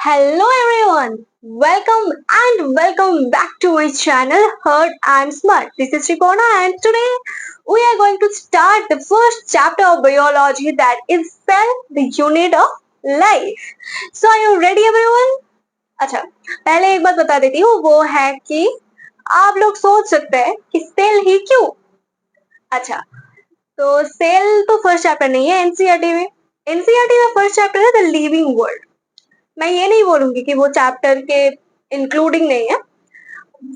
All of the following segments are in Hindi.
Hello everyone, welcome back to my channel Heard and Smart. This is Shrikona and today we are going to start the first chapter of biology, that is cell, the unit of life. So are you ready everyone? अच्छा, पहले एक बात बता देती हूँ, वो है कि आप लोग सोच सकते हैं कि सेल ही क्यों? अच्छा, तो सेल तो फर्स्ट चैप्टर नहीं है एनसीईआरटी में। एनसीईआरटी में फर्स्ट चैप्टर है द लिविंग वर्ल्ड। मैं ये नहीं बोलूंगी कि वो चैप्टर के इंक्लूडिंग नहीं है,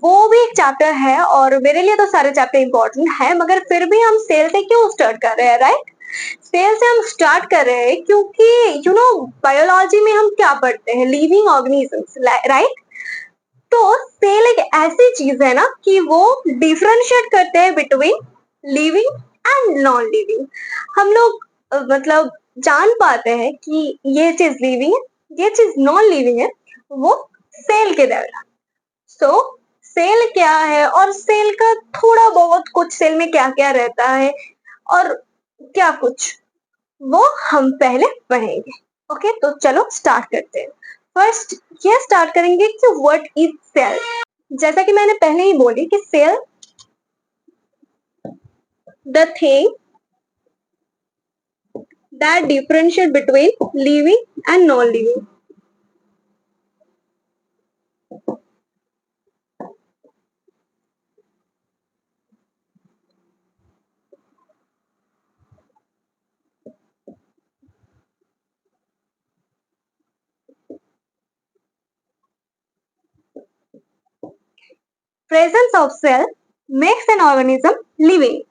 वो भी एक चैप्टर है और मेरे लिए तो सारे चैप्टर इंपॉर्टेंट है, मगर फिर भी हम सेल से क्यों स्टार्ट कर रहे हैं, राइट? सेल से हम स्टार्ट कर रहे हैं क्योंकि बायोलॉजी में हम क्या पढ़ते हैं, लिविंग ऑर्गेनिजम्स, राइट? तो सेल एक ऐसी चीज है ना कि वो डिफरेंशिएट करते हैं between living and non living. हम लोग मतलब जान पाते हैं कि ये चीज लिविंग है, ये चीज नॉन लिविंग है, वो सेल के दौरान। सो सेल क्या है और सेल का थोड़ा बहुत कुछ, सेल में क्या क्या रहता है और क्या कुछ, वो हम पहले पढ़ेंगे। ओके, तो चलो स्टार्ट करते हैं। फर्स्ट ये स्टार्ट करेंगे कि व्हाट इज सेल। जैसा कि मैंने पहले ही बोली कि cell the thing that differentiate between living and non-living. Presence of cell makes an organism living.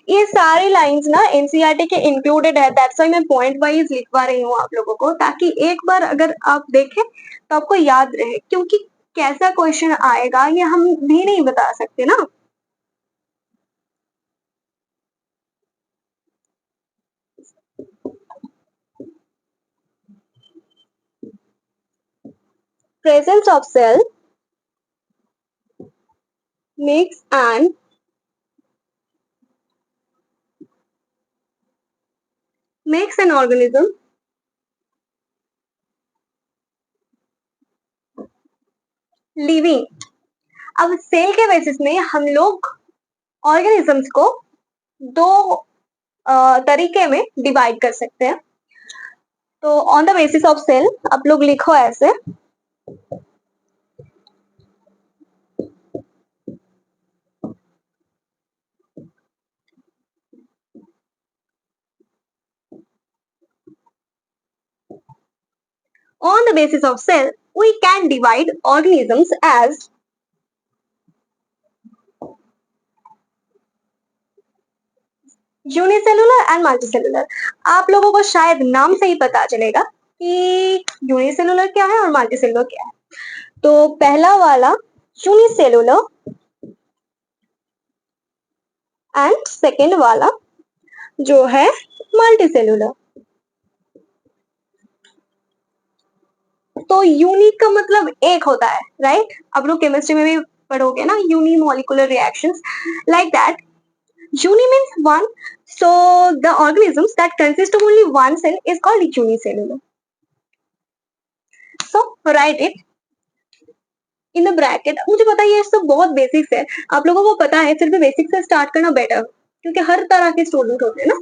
ये सारी लाइंस ना एनसीईआरटी के इंक्लूडेड है, दैट्स व्हाई मैं पॉइंट वाइज लिखवा रही हूँ आप लोगों को, ताकि एक बार अगर आप देखें तो आपको याद रहे, क्योंकि कैसा क्वेश्चन आएगा ये हम भी नहीं बता सकते ना। Presence of cell makes an organism living. अब सेल के बेसिस में हम लोग ऑर्गेनिजम्स को दो तरीके में डिवाइड कर सकते हैं। तो on the basis of cell आप लोग लिखो ऐसे, on the basis of cell we can divide organisms as unicellular and multicellular. आप लोगों को शायद नाम से ही पता चलेगा कि यूनिसेलुलर क्या है और मल्टीसेलुलर क्या है। तो पहला वाला यूनिसेलुलर एंड सेकेंड वाला जो है मल्टीसेलुलर। तो यूनिक का मतलब एक होता है, राइट? आप लोग केमिस्ट्री में भी पढ़ोगे ना, unimolecular reactions, like that. Uni means one, so the organisms that consist of only one cell is called unicellular. So write it in the bracket. मुझे पता है ये सब बहुत बेसिक्स है, आप लोगों को पता है, फिर भी बेसिक से स्टार्ट करना बेटर, क्योंकि हर तरह के स्टूडेंट होते हैं ना।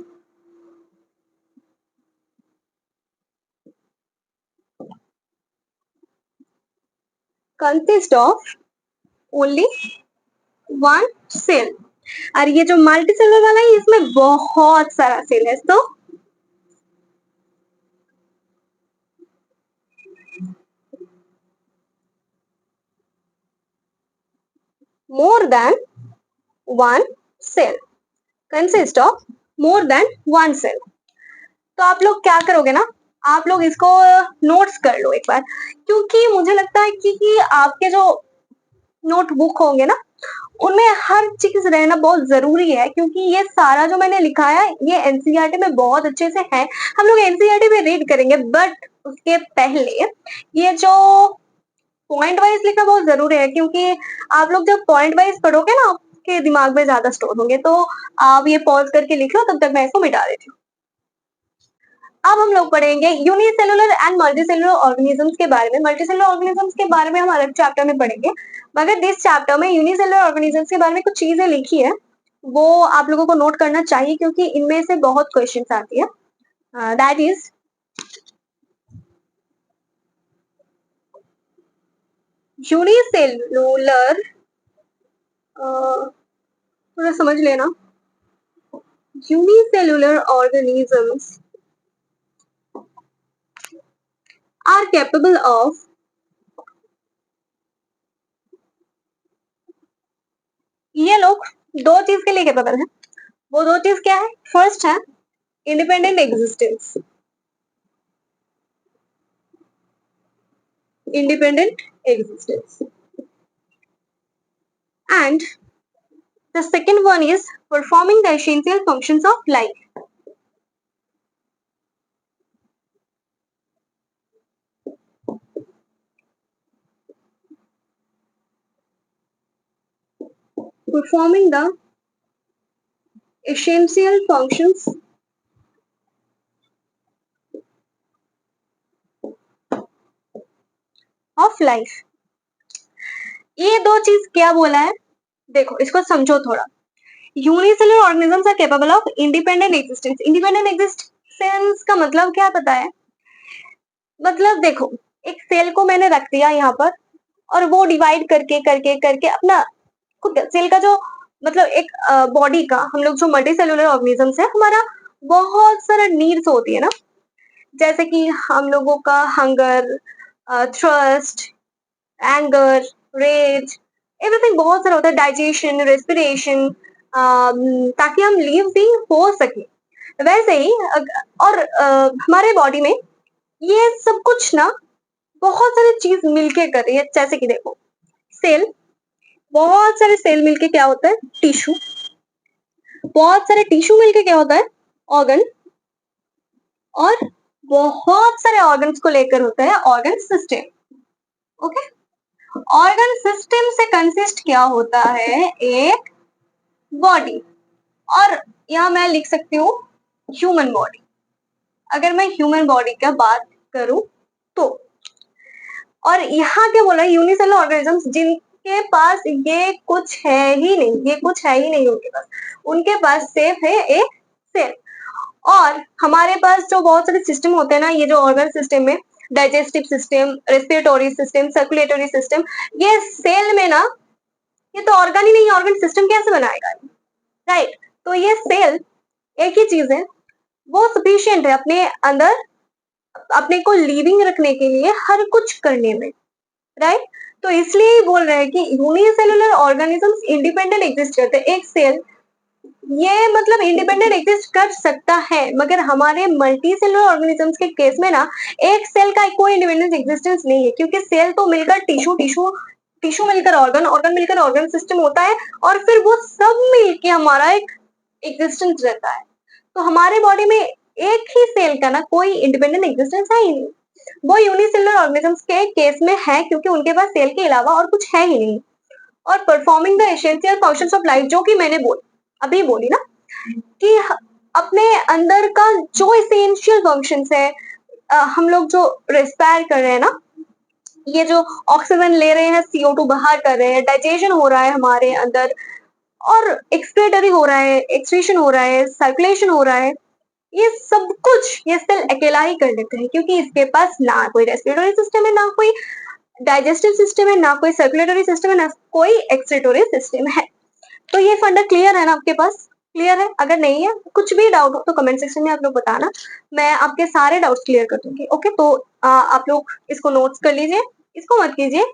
Consist of only one cell। और ये जो मल्टी सेलुलर वाला है इसमें बहुत सारा सेल है, तो more than one cell, consist of more than one cell। तो आप लोग क्या करोगे ना, आप लोग इसको नोट्स कर लो एक बार, क्योंकि मुझे लगता है कि आपके जो नोटबुक होंगे ना उनमें हर चीज रहना बहुत जरूरी है, क्योंकि ये सारा जो मैंने लिखा है ये एनसीईआरटी में बहुत अच्छे से है। हम लोग एनसीईआरटी में रीड करेंगे, बट उसके पहले ये जो पॉइंट वाइज लिखना बहुत जरूरी है, क्योंकि आप लोग जब पॉइंट वाइज पढ़ोगे ना आपके दिमाग में ज्यादा स्टोर होंगे। तो आप ये पॉज करके लिख लो, तब तक मैं इसको मिटा देती हूँ। अब हम लोग पढ़ेंगे यूनिसेलुलर एंड मल्टीसेलुलर ऑर्गेनिजम्स के बारे में। मल्टीसेलुलर ऑर्गेनिजम्स के बारे में हम अलग चैप्टर में पढ़ेंगे, मगर दिस चैप्टर में यूनिसेलुलर ऑर्गेनिजम्स के बारे में कुछ चीजें लिखी है, वो आप लोगों को नोट करना चाहिए क्योंकि इनमें से बहुत क्वेश्चंस आती है। दैट इज यूनिसेलुलर, थोड़ा समझ लेना, unicellular organisms are capable of ये लोग दो चीज के लिए कैपेबल है। वो दो चीज क्या है? फर्स्ट है independent existence, independent existence, and the second one is performing the essential functions of life. Performing the essential functions of life. ये दो चीज क्या बोला है? देखो इसको समझो थोड़ा। Unicellular organisms are capable of independent existence. Independent existence का मतलब क्या पता है? मतलब देखो, एक सेल को मैंने रख दिया यहाँ पर और वो डिवाइड करके करके करके अपना खुद सेल का जो मतलब एक बॉडी का, हम लोग जो मल्टी सेलुलर ऑर्गेनिजम्स है, हमारा बहुत सारा नीड्स होती है ना, जैसे कि हम लोगों का hunger, thirst, anger, rage, everything बहुत सारा होता है, डाइजेशन, रेस्पिरेशन, ताकि हम लिविंग हो सके। वैसे ही और हमारे बॉडी में ये सब कुछ ना बहुत सारी चीज मिलके कर रही है। जैसे कि देखो, सेल, बहुत सारे सेल मिलके क्या होता है? टिश्यू। बहुत सारे टिश्यू मिलके क्या होता है? ऑर्गन। और बहुत सारे ऑर्गन्स को लेकर होता है organ system. Okay, organ system से कंसिस्ट क्या होता है? एक बॉडी। और यहाँ मैं लिख सकती हूँ ह्यूमन बॉडी। अगर मैं ह्यूमन बॉडी का बात करूं तो, और यहाँ क्या बोला है? यूनिसेलुलर ऑर्गेनिजम्स जिनके पास ये कुछ है ही नहीं, ये कुछ है ही नहीं उनके पास सिर्फ है एक सेल। और हमारे पास जो बहुत सारे सिस्टम होते हैं ना, ये जो ऑर्गन सिस्टम में, digestive system, respiratory system, circulatory system, ये सेल में ना, ये तो ऑर्गन ही नहीं है, ऑर्गन सिस्टम कैसे बनाएगा? राइट, तो ये सेल एक ही चीज है, वो सफिशियंट है अपने अंदर अपने को लिविंग रखने के लिए, हर कुछ करने में। राइट, तो इसलिए ही बोल रहे हैं कि यूनिसेलुलर ऑर्गेनिजम्स इंडिपेंडेंट एग्जिस्ट करते हैं। एक सेल ये मतलब इंडिपेंडेंट एग्जिस्ट कर सकता है, मगर हमारे मल्टी सेलुलर ऑर्गेनिजम्स के केस में ना, एक सेल का कोई इंडिपेंडेंट एग्जिस्टेंस नहीं है, क्योंकि सेल तो मिलकर टिश्यू, टिश्यू टिश्यू मिलकर ऑर्गन, ऑर्गन मिलकर ऑर्गन सिस्टम होता है, और फिर वो सब मिलके हमारा एक एग्जिस्टेंस रहता है। तो हमारे बॉडी में एक ही सेल का ना कोई इंडिपेंडेंट एग्जिस्टेंस है ही नहीं। वो यूनिसेलुलर ऑर्गेनिजम्स के केस में है, क्योंकि उनके पास सेल के अलावा और कुछ है ही नहीं। और performing the essential functions of life, जो कि मैंने अभी बोली ना, कि अपने अंदर का जो एसेंशियल फंक्शंस है, हम लोग जो रेस्पायर कर रहे हैं ना, ये जो ऑक्सीजन ले रहे हैं, CO2 बाहर कर रहे हैं, डाइजेशन हो रहा है हमारे अंदर, और एक्सक्रेटरी हो रहा है, एक्सक्रीशन हो रहा है, सर्कुलेशन हो रहा है, ये सब कुछ ये सेल अकेला ही कर लेते हैं, क्योंकि इसके पास ना कोई रेस्पिरेटरी सिस्टम है, ना कोई डाइजेस्टिव सिस्टम है, ना कोई सर्कुलेटरी सिस्टम है, ना कोई एक्सक्रेटरी सिस्टम है। तो ये फंडा क्लियर है ना आपके पास? क्लियर है? अगर नहीं है, कुछ भी डाउट हो तो कमेंट सेक्शन में आप लोग बताना, मैं आपके सारे डाउट्स क्लियर कर दूंगी। ओके, तो आप लोग इसको नोट्स कर लीजिए, इसको मत कीजिए,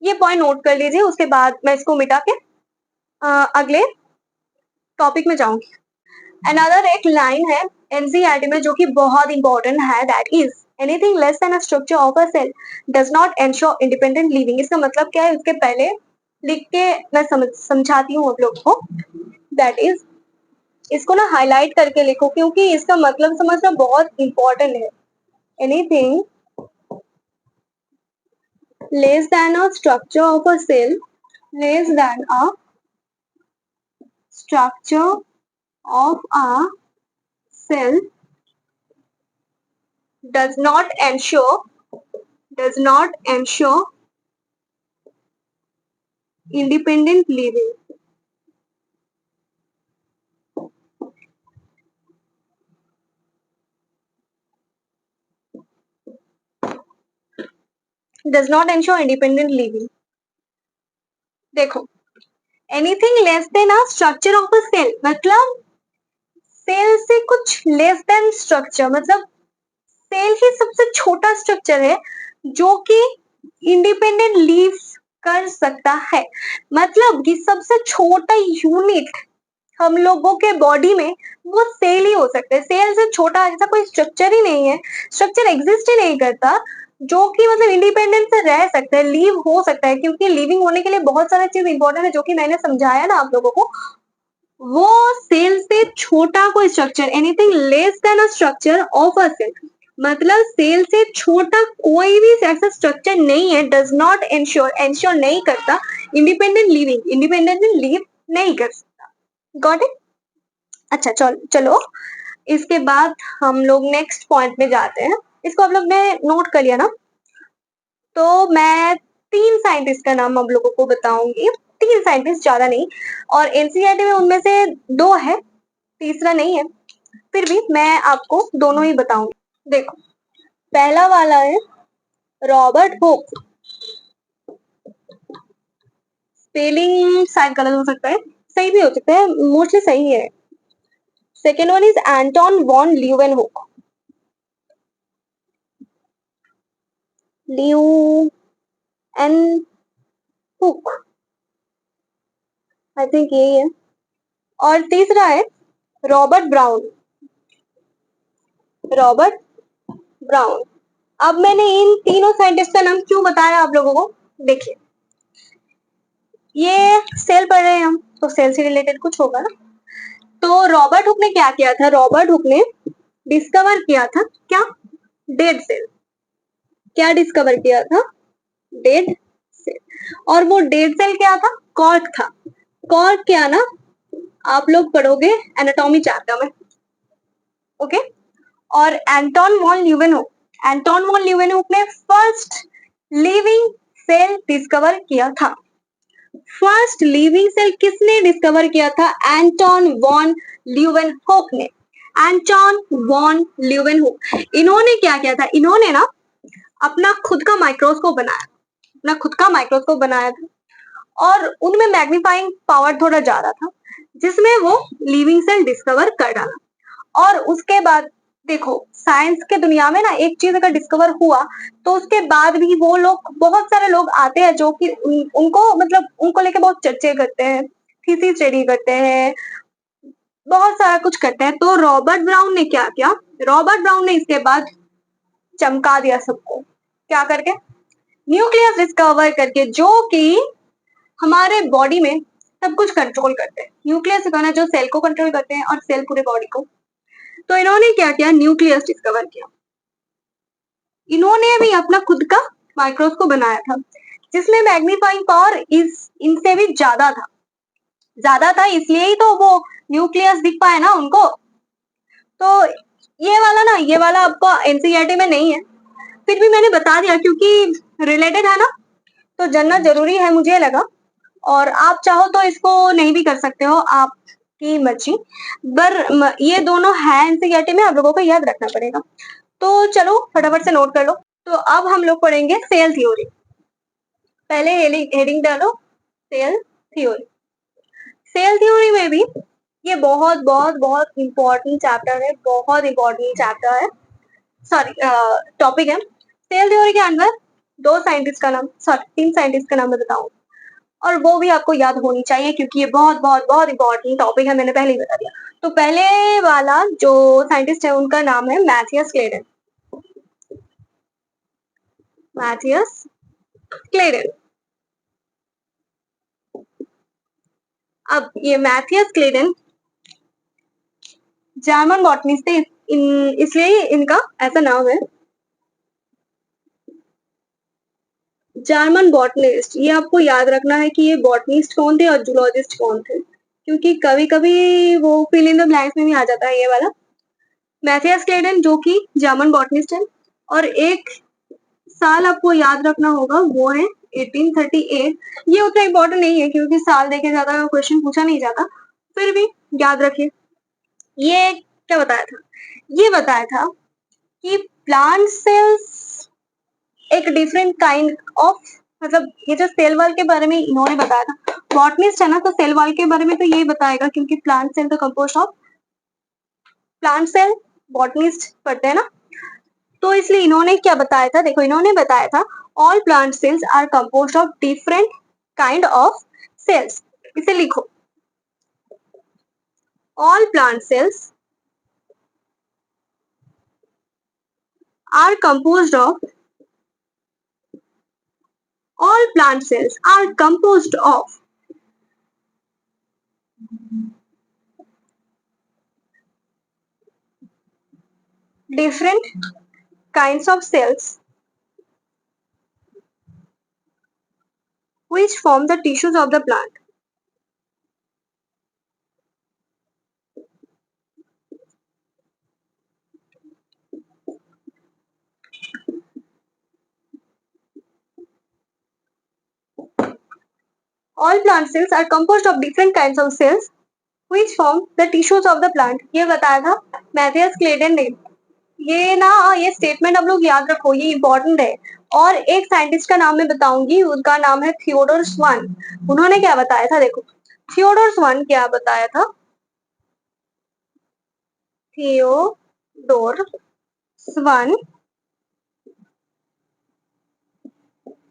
ये पॉइंट नोट कर लीजिए, उसके बाद मैं इसको मिटा के अगले टॉपिक में जाऊंगी। अनदर एक लाइन है एनसीईआरटी में जो कि बहुत इंपॉर्टेंट है, that is anything less than a structure of a cell does not ensure independent living. इसका मतलब क्या है? उसके पहले लिख के मैं समझाती हूँ आप लोग को। दैट इज, इसको ना हाईलाइट करके लिखो, क्योंकि इसका मतलब समझना बहुत इंपॉर्टेंट है। Anything less than a structure of a cell, less than a structure of a cell does not ensure independent living. Does not ensure independent living. देखो, anything less than a structure of a cell, मतलब सेल से कुछ लेस देन स्ट्रक्चर, मतलब सेल ही सबसे छोटा स्ट्रक्चर है जो कि इंडिपेंडेंट लीव कर सकता है। मतलब कि सबसे छोटा यूनिट हम लोगों के बॉडी में वो सेल ही हो सकता है। सेल से छोटा ऐसा कोई स्ट्रक्चर ही नहीं है, स्ट्रक्चर एग्जिस्ट ही नहीं करता जो कि मतलब इंडिपेंडेंट से रह सकता है, लीव हो सकता है, क्योंकि लिविंग होने के लिए बहुत सारा चीज इंपॉर्टेंट है जो कि मैंने समझाया ना आप लोगों को। वो सेल से छोटा कोई structure, anything less than a structure of a cell, मतलब सेल से छोटा कोई भी ऐसा स्ट्रक्चर नहीं है, डज नॉट इंश्योर नहीं करता इंडिपेंडेंट लिविंग, इंडिपेंडेंटली लिव नहीं कर सकता। Got it? अच्छा चलो इसके बाद हम लोग नेक्स्ट पॉइंट में जाते हैं। इसको आप लोग ने नोट कर लिया ना? तो मैं 3 साइंटिस्ट का नाम आप लोगों को बताऊंगी, 3 साइंटिस्ट, ज्यादा नहीं, और एनसीईआरटी में उनमें से 2 है, तीसरा नहीं है, फिर भी मैं आपको दोनों ही बताऊंगी। देखो, पहला वाला है रॉबर्ट हुक, स्पेलिंग शायद गलत हो सकता है, सही भी हो सकता है, मोस्टली सही है। Second one is Anton von Leeuwenhoek, Leeuwenhoek, I think यही है। और तीसरा है रॉबर्ट ब्राउन, रॉबर्ट ब्राउन। अब मैंने इन तीनों साइंटिस्ट का नाम क्यों बताया आप लोगों को, देखिए, ये सेल पढ़ रहे हैं हम, तो सेल से रिलेटेड कुछ होगा ना। तो रॉबर्ट हुक ने क्या किया था, रॉबर्ट हुक ने डिस्कवर किया था क्या, डेड सेल। क्या डिस्कवर किया था, डेड सेल। और वो डेड सेल क्या था, कॉर्क था। कॉर्क क्या ना, आप लोग पढ़ोगे एनाटॉमी चैप्टर में, ओके। और Anton von Leeuwenhoek, Anton von Leeuwenhoek ने फर्स्ट लिविंग सेल डिस्कवर किया था। फर्स्ट लिविंग सेल किसने डिस्कवर किया था, एंटोन वॉन ल्यूवेनहुक ने, एंटोन वॉन ल्यूवेनहुक। इन्होंने क्या किया था, इन्होंने ना अपना खुद का माइक्रोस्कोप बनाया, अपना खुद का माइक्रोस्कोप बनाया था, और उनमें मैग्नीफाइंग पावर थोड़ा ज्यादा था, जिसमें वो लिविंग सेल डिस्कवर कर डाला। और उसके बाद देखो, साइंस के दुनिया में ना एक चीज अगर डिस्कवर हुआ तो उसके बाद भी वो लोग, बहुत सारे लोग आते हैं जो कि उनको मतलब उनको लेके बहुत चर्चे करते हैं, थीसिस रेडी करते हैं, बहुत सारा कुछ करते हैं। तो रॉबर्ट ब्राउन ने क्या किया, रॉबर्ट ब्राउन ने इसके बाद चमका दिया सबको, क्या करके, न्यूक्लियस डिस्कवर करके, जो कि हमारे बॉडी में सब कुछ कंट्रोल करते हैं। न्यूक्लियस कहना जो सेल को कंट्रोल करते हैं और सेल पूरे बॉडी को। तो इन्होंने क्या किया, न्यूक्लियस डिस्कवर किया। इन्होंने भी अपना खुद का माइक्रोस्कोप बनाया था, जिसमें मैग्नीफाइंग पावर इनसे भी ज्यादा था, ज्यादा था, इसलिए ही तो वो न्यूक्लियस दिख पाए ना उनको। तो ये वाला ना, ये वाला आपको एनसीईआरटी में नहीं है, फिर भी मैंने बता दिया क्योंकि रिलेटेड है ना, तो जानना जरूरी है मुझे लगा। और आप चाहो तो इसको नहीं भी कर सकते हो, आपकी मर्जी, पर ये दोनों है एनसीईआरटी में, आप लोगों को याद रखना पड़ेगा। तो चलो फटाफट से नोट कर लो। तो अब हम लोग पढ़ेंगे सेल थ्योरी। पहले हेडिंग डालो, सेल थ्योरी। सेल थ्योरी में भी ये बहुत बहुत बहुत इंपॉर्टेंट चैप्टर है, बहुत इंपॉर्टेंट चैप्टर है, सॉरी टॉपिक है। सेल थ्योरी के अंदर 2 साइंटिस्ट का नाम, सॉरी 3 साइंटिस्ट का नाम मैं बताऊं, और वो भी आपको याद होनी चाहिए क्योंकि ये बहुत बहुत बहुत इंपॉर्टेंट टॉपिक है, मैंने पहले ही बता दिया। तो पहले वाला जो साइंटिस्ट है उनका नाम है मैथियस क्लेडन, मैथियस क्लेडन। अब ये मैथियस क्लेडन जर्मन बॉटनिस्ट थे, इसलिए इनका ऐसा नाम है, जर्मन बॉटनिस्ट। ये आपको याद रखना है कि ये बॉटनिस्ट कौन थे और जूलॉजिस्ट कौन थे, क्योंकि कभी कभी वो फिल इन द ब्लैंक्स में भी आ जाता है ये वाला। मैथियस क्लेडन जो कि जर्मन बॉटनिस्ट है, और एक साल आपको याद रखना होगा, वो है 1838। ये उतना इम्पोर्टेंट नहीं है क्योंकि साल देखे ज्यादा क्वेश्चन पूछा नहीं जाता, फिर भी याद रखिए। ये क्या बताया था? ये बताया था कि प्लांट सेल्स एक डिफरेंट काइंड ऑफ, मतलब ये जो सेल वॉल के बारे में इन्होंने बताया था, बॉटनिस्ट है ना, तो सेल वॉल के बारे में तो यही बताएगा क्योंकि प्लांट सेल तो composed of plant cell botanist पढ़ते हैं ना, तो इसलिए इन्होंने क्या बताया था, देखो इन्होंने बताया था all plant cells are composed of different kind of cells. इसे लिखो, all plant cells are composed of all plant cells are composed of different kinds of cells which form the tissues of the plant. All plant cells are composed of different kinds of cells which form the tissues of the plant. ये बताया था मैथियस क्लेटन ने। ये ना, ये स्टेटमेंट आप लोग याद रखो, ये इंपॉर्टेंट है। और एक साइंटिस्ट का नाम मैं बताऊंगी, उनका नाम है थियोडोर स्वान। उन्होंने क्या बताया था, देखो थियोडोर स्वान क्या बताया था, थियोडोर स्वान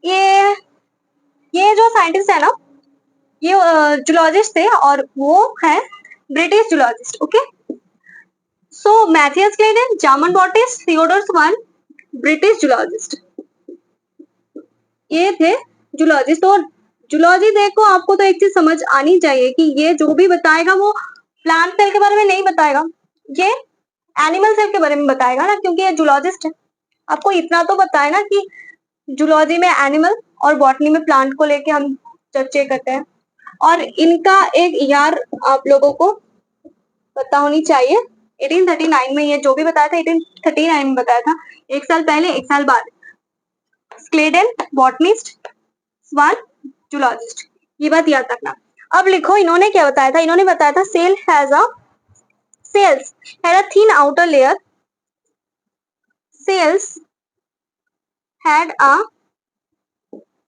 ये ये जो साइंटिस्ट है ना, ये जूलॉजिस्ट थे और वो है British zoologist. Okay, so Matthias Schleiden German botanist, Theodor Schwann British zoologist, ये थे जूलॉजिस्ट। और जूलॉजी देखो, आपको तो एक चीज समझ आनी चाहिए कि ये जो भी बताएगा वो प्लांट सेल के बारे में नहीं बताएगा, ये एनिमल सेल के बारे में बताएगा ना, क्योंकि ये जूलॉजिस्ट है। आपको इतना तो बताए ना कि जूलॉजी में एनिमल और बॉटनी में प्लांट को लेके हम चर्चा करते हैं। और इनका एक यार आप लोगों को पता होनी चाहिए, 1839 में ये जो भी बताया था 1839 में बताया था, एक साल पहले एक साल बाद। स्क्लेडन बॉटनिस्ट, स्वान जूलॉजिस्ट, ये बात याद रखना। अब लिखो इन्होंने क्या बताया था, इन्होंने बताया था cells had a thin outer layer, cells had a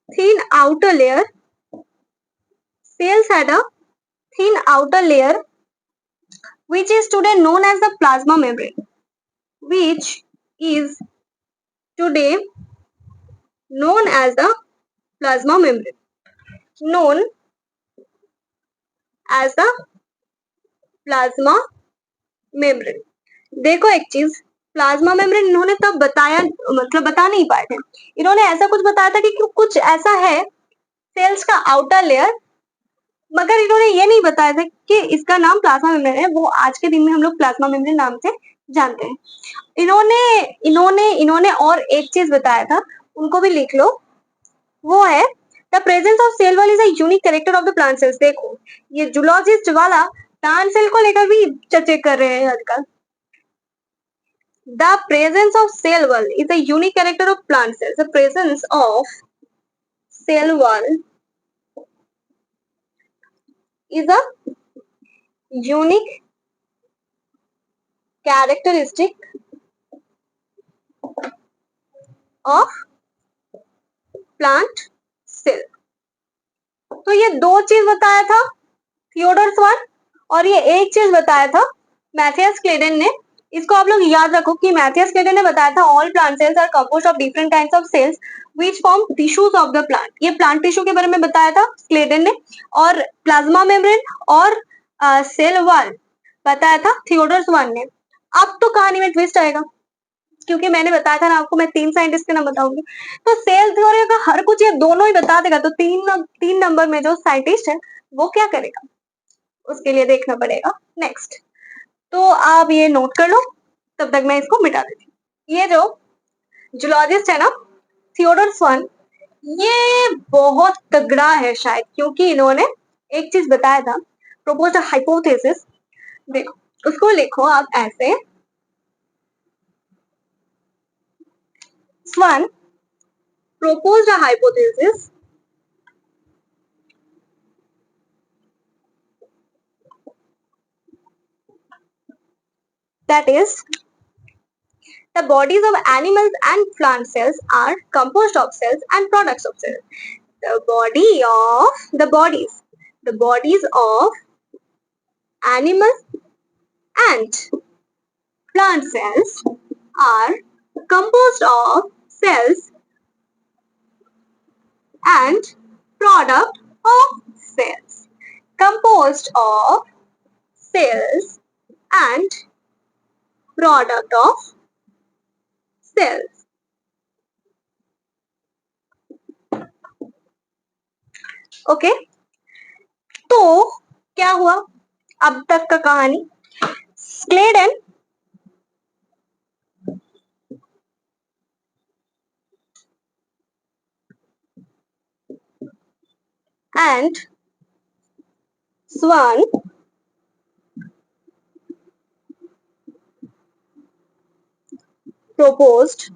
thin outer layer, cells had a thin outer layer which is today known as the plasma membrane, which is today known as the plasma membrane, known as the plasma membrane। देखो एक चीज, प्लाज्मा मेम्ब्रेन इन्होंने तब बताया, मतलब बता नहीं पाए थे। इन्होंने ऐसा कुछ बताया था कि कुछ ऐसा है सेल्स का आउटर लेयर, मगर इन्होंने ये नहीं बताया था कि इसका नाम प्लाज्मा मेम्ब्रेन है। वो आज के दिन में हम लोग प्लाज्मा मेम्ब्रेन नाम से जानते हैं। इन्होंने इन्होंने इन्होंने और एक चीज बताया था, उनको भी लिख लो, वो है the presence of cell wall is a unique character of the plant cells. देखो ये जूलॉजिस्ट वाला प्लांट सेल को लेकर भी चर्चा कर रहे हैं आजकल। The presence of cell wall is a unique character of plant cells. The presence of cell wall is a unique characteristic of plant cell. तो ये दो चीज बताया था थियोडोर स्वान, और ये एक चीज बताया था मैथियस क्लेडन ने। इसको आप लोग याद रखो कि मैथियस क्लेडन ने बताया था all plant cells are composed of different kinds of cells which form tissues of the plant. ये प्लांट टिश्यू के बारे में बताया था क्लेडन ने, और प्लाज्मा मेम्ब्रेन और सेल वॉल बताया था थियोडोर स्वान ने। अब तो कहानी में ट्विस्ट आएगा, क्योंकि मैंने बताया था ना आपको, मैं 3 साइंटिस्ट के नाम बताऊंगी, तो सेल थ्योरी का हर कुछ ये दोनों ही बता देगा। तो 3 नंबर में जो साइंटिस्ट है वो क्या करेगा, उसके लिए देखना पड़ेगा नेक्स्ट। तो आप ये नोट कर लो, तब तक मैं इसको मिटा देती हूँ। ये जो जूलॉजिस्ट है ना थियोडोर स्वान, ये बहुत तगड़ा है शायद, क्योंकि इन्होंने एक चीज बताया था, प्रोपोज्ड हाइपोथेसिस। देखो उसको लिखो आप ऐसे, Swan proposed a hypothesis that is, the bodies of animals and plant cells are composed of cells and products of cells. The bodies of animals and plant cells are composed of cells and product of cells. Composed of cells and product of cells. Okay, तो क्या हुआ अब तक का कहानी? Schleiden and Swan proposed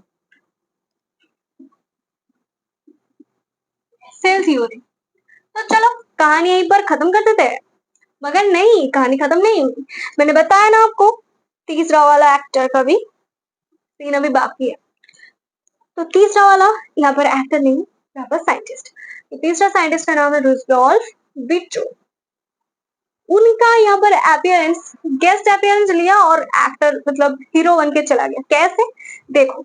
cell theory. तो चलो कहानी यहीं पर खत्म कर देते हैं, मगर नहीं, कहानी खत्म नहीं हुई। मैंने बताया ना आपको, तीसरा वाला एक्टर का भी सीन अभी बाकी है। तो तीसरा वाला यहाँ पर एक्टर नहीं, यहाँ पर साइंटिस्ट। तो तीसरा साइंटिस्ट का नाम है रुडोल्फ विट्रो। उनका यहाँ पर अपीयरेंस, गेस्ट अपीयरेंस लिया और एक्टर मतलब हीरो बन के चला गया। कैसे? देखो,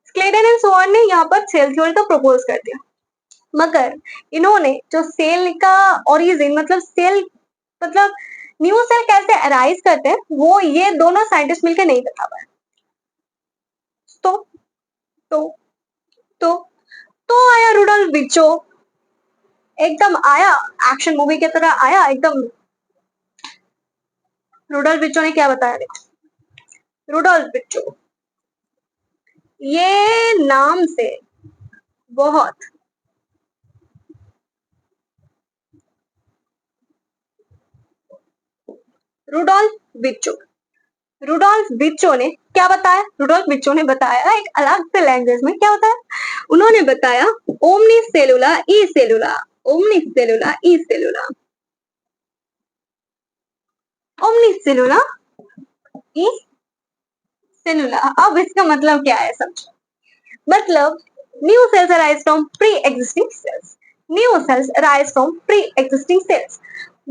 स्क्लेडन एंड स्वान ने यहाँ पर सेल थ्योरी तो प्रपोज कर दिया, मगर इन्होंने जो सेल का ओरिजिन मतलब न्यू सेल कैसे अराइज करते हैं वो ये दोनों साइंटिस्ट मिलकर नहीं बता पाए। तो तो तो तो आया रुडोल्फ विट्रो, एकदम आया एक्शन मूवी की तरह आया एकदम। रुडोल्फ विट्रो ने क्या बताया? देखो, रुडोल्फ विट्रो ये नाम से बहुत रुडोल्फ विट्रो रुडोल्फ विट्रो ने क्या बताया? रुडोल्फ विट्रो ने बताया एक अलग से लैंग्वेज में। क्या बताया? उन्होंने बताया ओमनी सेलुला ई सेलुला, ओमनी सेलुला ई सेलुला, ओमनी सेलुला ई सेलुला। अब इसका मतलब क्या है समझो। मतलब new cells arise from pre existing sales, new cells arise from pre existing sales.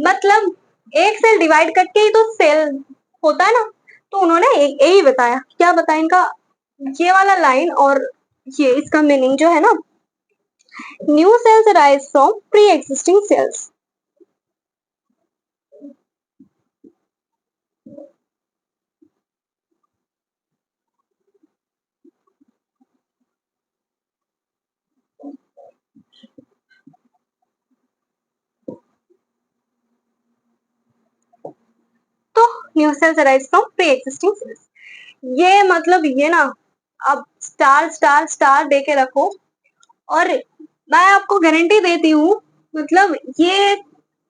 मतलब एक सेल डिवाइड करके ही तो सेल होता है ना। तो उन्होंने यही बताया। क्या बताया इनका ये वाला लाइन और ये इसका मीनिंग जो है ना, new cells arise from pre existing cells. तो new cells arise from pre existing cells, ये मतलब ये ना, अब स्टार स्टार स्टार दे के रखो और मैं आपको गारंटी देती हूँ, मतलब ये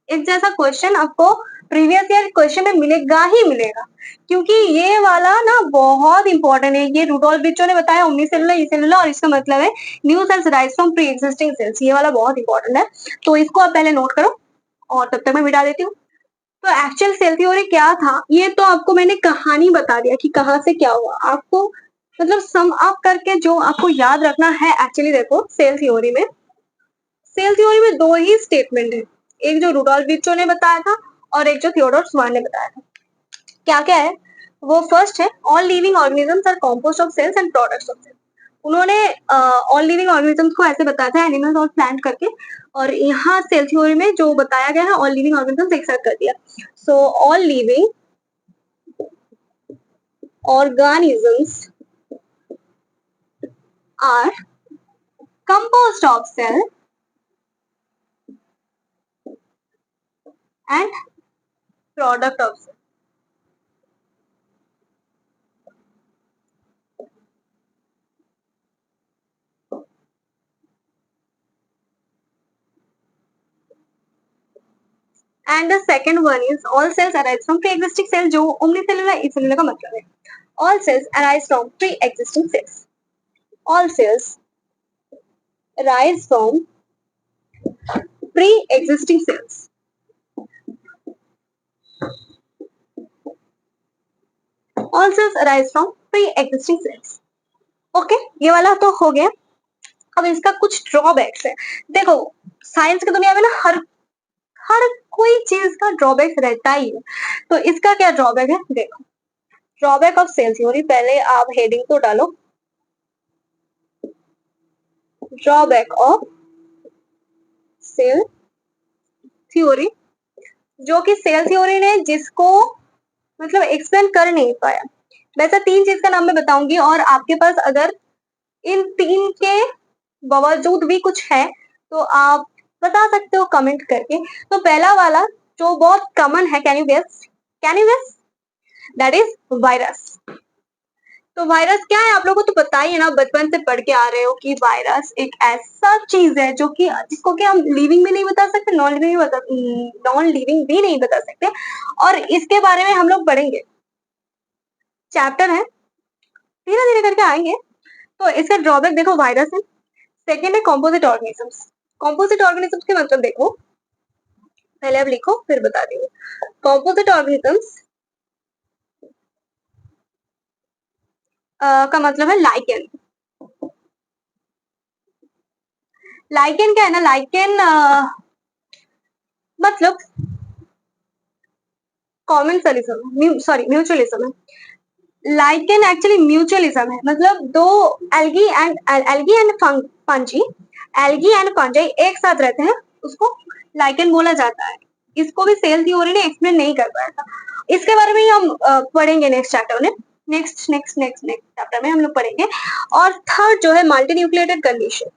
एक जैसा क्वेश्चन आपको प्रीवियस ईयर क्वेश्चन में मिलेगा ही मिलेगा, क्योंकि ये वाला ना बहुत इंपॉर्टेंट है। ये रुडोल्फ विट्रो ने बताया ओमनी सेलुलर ई सेलुलर, और इसका मतलब है new sales rise from pre existing cells. ये वाला बहुत इंपॉर्टेंट है, तो इसको आप पहले नोट करो और तब तक मैं मिटा देती हूँ। तो एक्चुअल सेल थ्योरी क्या था ये तो आपको मैंने कहानी बता दिया कि कहाँ से क्या हुआ। आपको मतलब सम अप करके जो आपको याद रखना है एक्चुअली, देखो सेल थ्योरी में दो ही स्टेटमेंट है, एक जो रुडोल्फ विट्रो ने बताया था और एक जो थियोडोर स्वान ने बताया था। क्या क्या है वो? फर्स्ट है all living organisms are composed of cells and products of cells. उन्होंने ऑल लिविंग ऑर्गेनिजम्स को ऐसे बताया था एनिमल्स और प्लांट करके, और यहाँ सेल थ्योरी में जो बताया गया है ऑल लिविंग ऑर्गेनिजम्स एक साथ कर दिया। So all living organisms are composed of cell and product of cell. And the second one is all cells arise from pre-existing cells, जो omnicellular acellular का मतलब है। All cells arise from pre-existing cells. All cells arise from pre-existing cells. All cells arise from pre-existing cells. Okay ये वाला तो हो गया. अब इसका कुछ ड्रॉबैक्स है. देखो साइंस की दुनिया में ना हर हर कोई चीज का ड्रॉबैक रहता ही है. तो इसका क्या ड्रॉबैक है देखो. ड्रॉबैक ऑफ सेल थ्योरी, पहले आप हेडिंग तो डालो. ड्रॉबैक ऑफ सेल थ्योरी, जो कि सेल थ्योरी ने जिसको मतलब एक्सप्लेन कर नहीं पाया. वैसे 3 चीज का नाम मैं बताऊंगी और आपके पास अगर इन 3 के बावजूद भी कुछ है तो आप बता सकते हो कमेंट करके. तो पहला वाला जो बहुत कॉमन है, can you guess that is virus. तो वायरस क्या है आप लोगों को तो पता ही है ना, बचपन से पढ़ के आ रहे हो कि वायरस एक ऐसा चीज है जो कि जिसको कि हम लिविंग भी नहीं बता सकते, नॉन लिविंग भी नहीं बता सकते. और इसके बारे में हम लोग पढ़ेंगे, चैप्टर है, धीरे धीरे करके आएंगे. तो इसका ड्रॉबैक देखो वायरस है. सेकेंड है कॉम्पोजिट ऑर्गेनिजम्स. कॉम्पोजिट ऑर्गेनिजम्स के मतलब देखो, पहले अब लिखो फिर बता देंगे. कॉम्पोजिट ऑर्गेनिजम्स का मतलब है लाइकेन. लाइकेन क्या है ना, लाइकेन मतलब कॉमेंसलिज्म, सॉरी म्यूचुअलिज्म है. लाइकेन एक्चुअली म्यूचुअलिज्म है. मतलब दो algae and fungi, algae and fungi एक साथ रहते हैं, उसको लाइकेन बोला जाता है. इसको भी सेल थ्योरी ने एक्सप्लेन नहीं कर पाया था. इसके बारे में ही हम पढ़ेंगे नेक्स्ट चैप्टर में. नेक्स्ट चैप्टर में हम लोग पढ़ेंगे. और थर्ड जो है multi nucleated condition.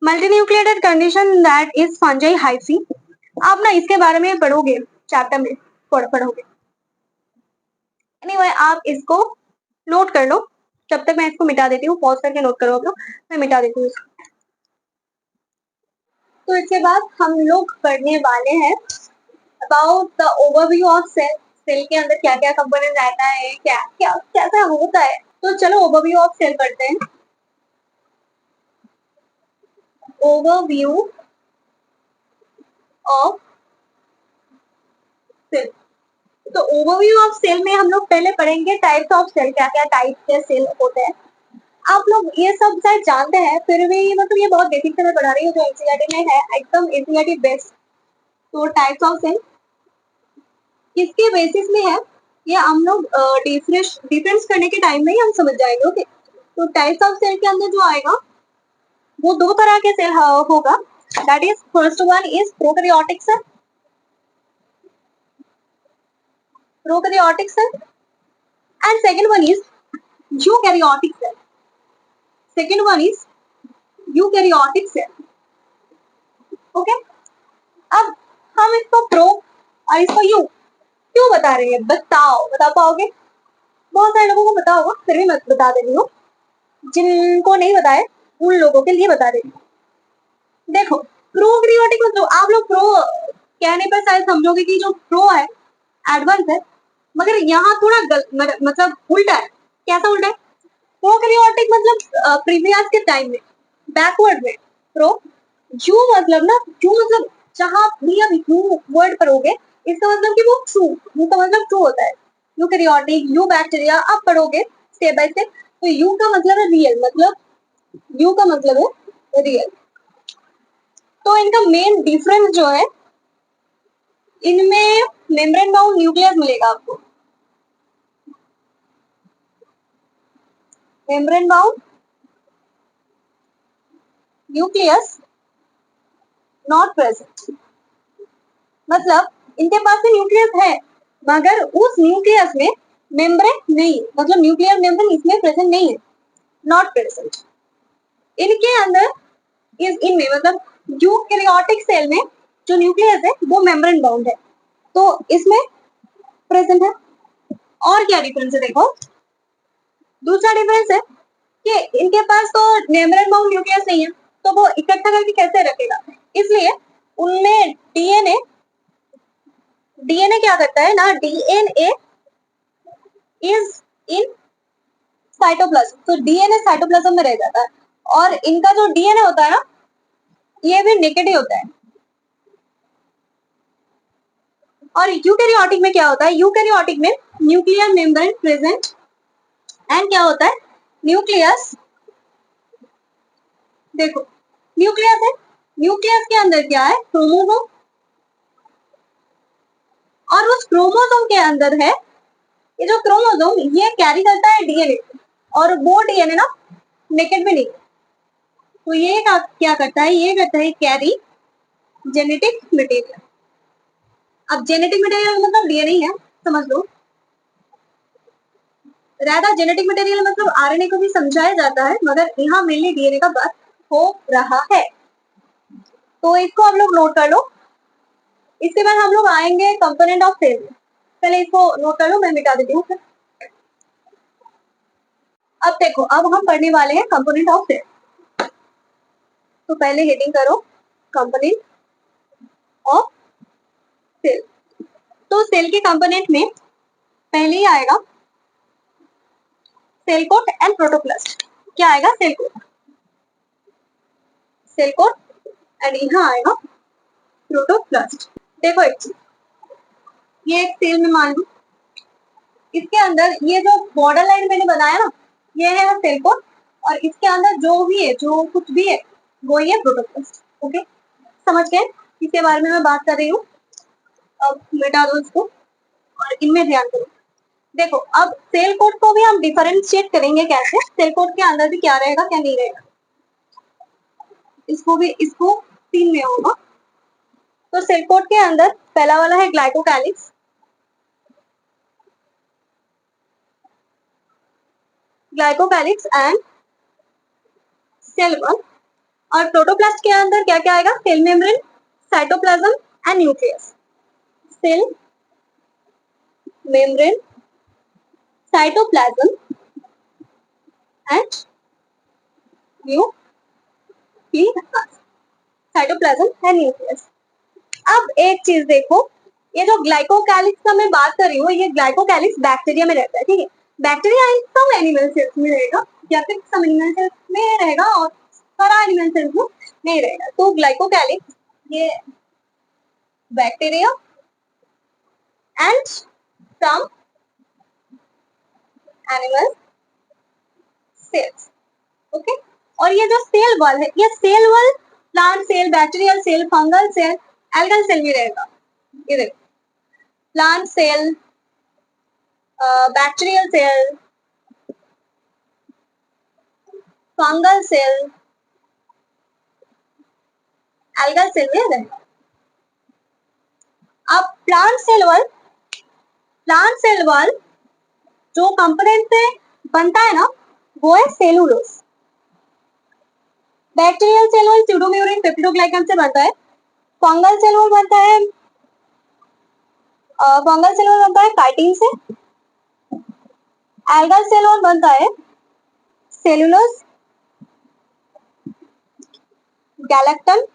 Multi nucleated condition that is fungi hyphae. आप ना इसके बारे में पढ़ोगे चैप्टर में, पढ़ोगे. एनीवे आप इसको नोट कर लो. जब तक मैं इसको मिटा देती हूँ, पॉज करके नोट करो आप लोग, मैं मिटा देती हूँ इसको. तो इसके बाद हम लोग पढ़ने वाले हैं about the overview of cell. Cell के अंदर क्या क्या कंपोनेंट रहता है, क्या क्या कैसा होता है. तो चलो ओवरव्यू ऑफ सेल पढ़ते हैं. Overview of cell. तो ओवरव्यू ऑफ सेल में हम लोग पहले पढ़ेंगे टाइप्स ऑफ सेल, क्या क्या टाइप के सेल होते हैं. आप लोग ये सब शायद जानते हैं, फिर भी मतलब ये बहुत बेसिक से मैं पढ़ा रही हूँ जो एनसीईआरटी में है, एकदम एनसीईआरटी बेस्ट. तो टाइप्स ऑफ सेल किसके बेसिस में है ये हम लोग डिफरेंस करने के टाइम में ही हम समझ जाएंगे. ओके. तो टाइप्स ऑफ सेल के अंदर जो आएगा वो 2 तरह के सेल होगा. That is first one is prokaryotic cell. Prokaryotic cell and second one is eukaryotic cell. Second one is eukaryotic cell. Okay. अब हम इसको प्रो और इसको यू क्यों बता रहे हैं, बता पाओगे. बहुत सारे लोगों को पता होगा, फिर भी मैं बता दे रही हूँ. जिनको नहीं बताया उन लोगों के लिए बता रही हूँ. देखो प्रोकैरियोटिक मतलब आप लोग प्रो कहने पर शायद समझोगे कि जो प्रो है एडवांस है, मगर यहाँ थोड़ा मतलब उल्टा है. कैसा उल्टा है? प्रोकैरियोटिक मतलब प्रीवियस के टाइम में, बैकवर्ड में. प्रो यू मतलब ना, यू मतलब जहां भी आप यू वर्ड पढ़ोगे इसका मतलब कि वो ट्रू, यू का मतलब ट्रू होता है. यूकैरियोटिक, यू बैक्टीरिया आप पढ़ोगे स्टेप बाय स्टेप. तो यू का मतलब है रियल, मतलब यू का मतलब है रियल. तो इनका मेन डिफरेंस जो है, इनमें मेम्ब्रेन बाउंड न्यूक्लियस मिलेगा आपको. Membrane bound nucleus not present. मतलब इनके पास भी न्यूक्लियस है मगर उस न्यूक्लियस में मेम्ब्रेन नहीं, मतलब न्यूक्लियर मेम्ब्रेन इसमें प्रेजेंट नहीं है, नॉट प्रेजेंट. इनके अंदर इनमें मतलब यूकैरियोटिक सेल में जो न्यूक्लियस है वो मेम्ब्रेन बाउंड है, तो इसमें प्रेजेंट है. और क्या डिफरेंस है देखो. दूसरा डिफरेंस है कि इनके पास तो मेम्ब्रेन बाउंड न्यूक्लियस नहीं है, तो वो इकट्ठा करके कैसे रखेगा. इसलिए उनमें डीएनए डीएनए क्या करता है ना, डीएनए इज इन साइटोप्लाज्म, तो डीएनए साइटोप्लाज्म में रह जाता है और इनका जो डीएनए होता है ना, ये भी नेकेड ही होता है। और यूकैरियोटिक में क्या होता है, यूकैरियोटिक में न्यूक्लियर मेम्ब्रेन प्रेजेंट एंड क्या होता है, न्यूक्लियस, देखो न्यूक्लियस है, न्यूक्लियस के अंदर क्या है, क्रोमोसोम, और उस क्रोमोसोम के अंदर है, ये जो क्रोमोसोम ये कैरी करता है डीएनए, और वो डीएनए ना नेकेड में नहीं, तो ये क्या करता है, ये करता है कैरी जेनेटिक मटेरियल। अब जेनेटिक मटेरियल मतलब डीएनए है, समझ लो, राधा जेनेटिक मटेरियल मतलब आरएनए को भी समझाया जाता है, मगर यहाँ मेनली डीएनए का बात हो रहा है, तो इसको हम लोग नोट कर लो। इसके बाद हम लोग आएंगे कंपोनेंट ऑफ सेल, पहले इसको नोट कर लो, मैं मिटा देती हूँ। अब देखो, अब हम पढ़ने वाले हैं कंपोनेंट ऑफ सेल, तो पहले हेडिंग करो कंपोनेंट ऑफ सेल। तो सेल के कंपोनेंट में पहले ही आएगा सेल कोट एंड प्रोटोप्लास्ट। क्या आएगा, cell coat, cell coat, and यहाँ आएगा प्रोटोप्लास्ट। देखो एक चीज, ये एक सेल में मान लो, इसके अंदर ये जो बॉर्डर लाइन मैंने बनाया ना, ये है सेल कोट, और इसके अंदर जो भी है, जो कुछ भी है, वो ये प्रोटोप्लास्ट। ओके, समझ गए किसके बारे में मैं बात कर रही हूँ। अब मिटा दो इसको और इनमें ध्यान करो। देखो, अब सेल कोड को भी हम डिफरेंशिएट करेंगे कैसे, सेल कोड के अंदर भी क्या रहेगा क्या नहीं रहेगा, इसको भी, इसको 3 में होगा। तो सेल कोड के अंदर पहला वाला है glycocalyx, glycocalyx and cell wall, और प्रोटोप्लास्ट के अंदर क्या क्या आएगा, cell membrane, cytoplasm and nucleus. Cell membrane, cytoplasm and nucleus, cytoplasm and nucleus. अब एक चीज देखो, ये जो ग्लाइकोकैलिक्स का मैं बात कर रही हूँ, ये ग्लाइकोकैलिक्स बैक्टीरिया में रहता है, ठीक है, bacteria in some animal cells में रहेगा, या फिर सम एनिमल सेल्स में रहेगा और सारा एनिमल सेल्स में नहीं रहेगा। तो ग्लाइकोकैलिक्स ये bacteria and some animal cells, okay. और ये जो सेल वॉल है, ये cell wall plant cell, bacterial cell, fungal cell, algal cell भी रहेगा। ये देखो, plant cell, bacterial cell, fungal cell, algal cell में रहेगा। अब प्लांट सेल वॉल जो कंपोनेंट से बनता है ना, वो है cellulose. Bacterial cell wall pseudomurein peptidoglycan से बनता है, फंगल सेल वॉल बनता है, काइटिन से, एल्गल सेल वॉल बनता है cellulose, galactan,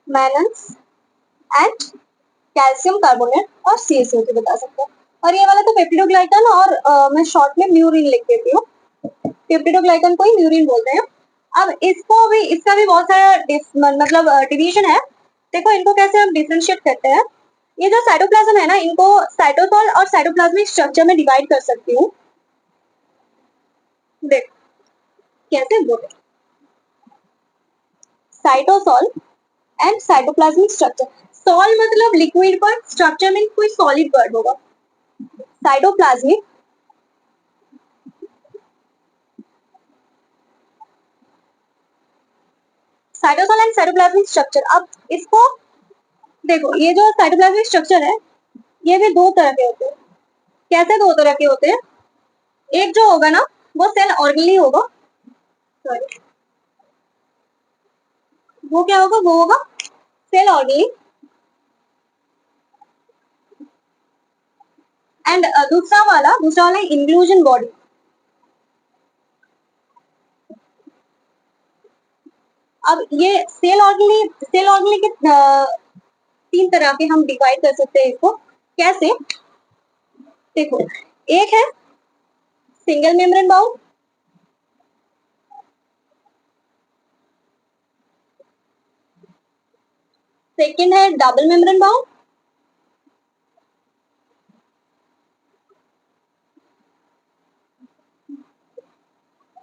mannans and calcium carbonate और CaCO भी बता सकते हैं। और ये वाला तो पेप्टिडोग्लाइकन, और मैं शॉर्ट में म्यूरिन लिख देती हूँ, पेप्टिडोग्लाइकन को ही म्यूरिन बोलते हैं। अब इसको भी, इसका भी बहुत सारा मतलब डिवीजन है। देखो इनको कैसे हम डिफरेंशिएट करते हैं। ये जो साइटोप्लाज्म है ना, इनको साइटोसॉल और साइटोप्लाज्मिक स्ट्रक्चर में डिवाइड कर सकती हूँ। देख कैसे बोले, cytosol and cytoplasmic structure. Sol मतलब लिक्विड पर, स्ट्रक्चर में कोई सॉलिड वर्ड होगा। Cytoplasmic, cytosol and cytoplasmic structure. अब इसको देखो, ये जो साइटोप्लाज्मिक स्ट्रक्चर है, ये भी दो तरह के होते हैं। कैसे दो तरह के होते हैं, एक जो होगा ना, वो सेल ऑर्गेनली होगा, सॉरी, वो क्या होगा, वो होगा सेल ऑर्गेनली, एंड दूसरा वाला इंक्लूजन बॉडी। अब ये सेल ऑर्गेनेल के 3 तरह के हम डिवाइड कर सकते हैं इसको। कैसे? देखो, एक है सिंगल मेम्ब्रेन बाउंड, सेकेंड है डबल मेम्ब्रेन बाउंड,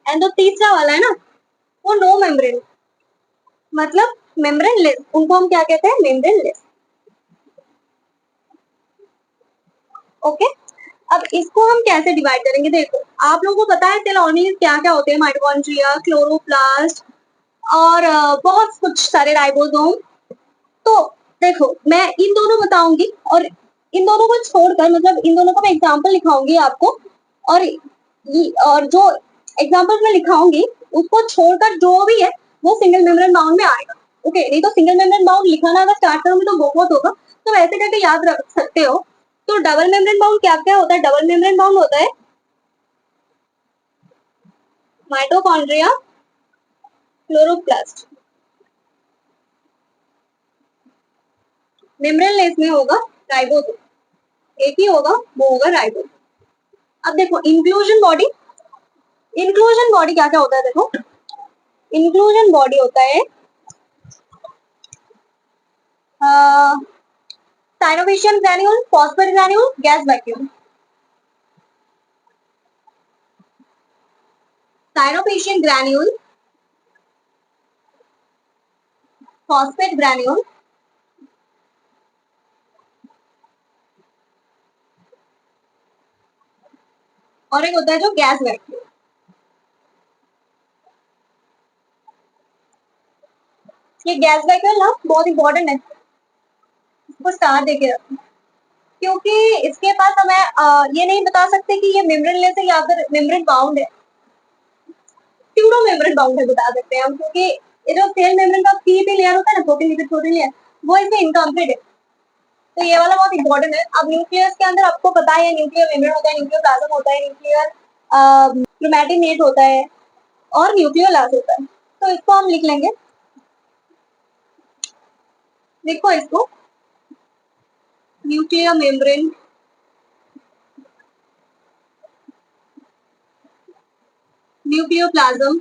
एंड जो तीसरा वाला है ना, वो नो मेम्ब्रेन, मतलब मेम्ब्रेन लेस। उनको हम क्या कहते हैं? Membrane less. ओके, अब इसको हम कैसे डिवाइड करेंगे? देखो, आप लोगों को पता है सेल ऑर्गेनेल क्या क्या होते हैं? माइटोकॉन्ड्रिया, क्लोरोप्लास्ट और बहुत कुछ सारे राइबोसोम। तो देखो, मैं इन दोनों बताऊंगी और इन दोनों को छोड़कर, मतलब इन दोनों को मैं एग्जाम्पल लिखाऊंगी आपको, और जो एग्जाम्पल मैं लिखाऊंगी उसको छोड़कर जो भी है वो सिंगल मेम्ब्रेन बाउंड में आएगा। ओके, नहीं तो सिंगल मेम्ब्रेन बाउंड लिखाना अगर स्टार्ट करूंगी तो बहुत होगा, तो वैसे करके याद रख सकते हो। तो डबल मेम्ब्रेन बाउंड क्या क्या होता है? डबल मेम्ब्रेन बाउंड होता है माइटोकॉन्ड्रिया, क्लोरोप्लास्ट। मेम्ब्रेन लेस में होगा राइबोसोम, एक ही होगा, वो होगा राइबोसोम। अब देखो इंक्लूजन बॉडी क्या क्या होता है? देखो, इंक्लूजन बॉडी होता है cyanophycean granule, phosphate granule, gas vacuum. Cyanophycean granule, phosphate granule और एक होता है जो गैस वैक्यूम। ये गैस वैक्यूम ना बहुत इंपॉर्टेंट है, इसको स्टार देके रखो, क्योंकि इसके पास हमें ये नहीं बता सकते कि ये मेम्ब्रेन लेस है या फिर मेम्ब्रेन बाउंड है। प्यूरो मेम्ब्रेन बाउंड है बता सकते हैं हम, क्योंकि ये जो सेल मेम्ब्रेन का पीपी लेयर होता है ना, प्रोटीन लिपिड प्रोटीन लेयर, वो इसमें इनकम्प्लीट है। तो ये वाला बहुत इंपॉर्टेंट है। अब न्यूक्लियस के अंदर आपको पता है न्यूक्लियर मेम्ब्रेन होता है, न्यूक्लियर प्लाज्म होता है, न्यूक्लियर क्रोमैटिनेट होता है और न्यूक्लियोलास होता है। तो इसको हम लिख लेंगे, देखो इसको, न्यूक्लियर मेम्ब्रेन, न्यूक्लियोप्लाज्म,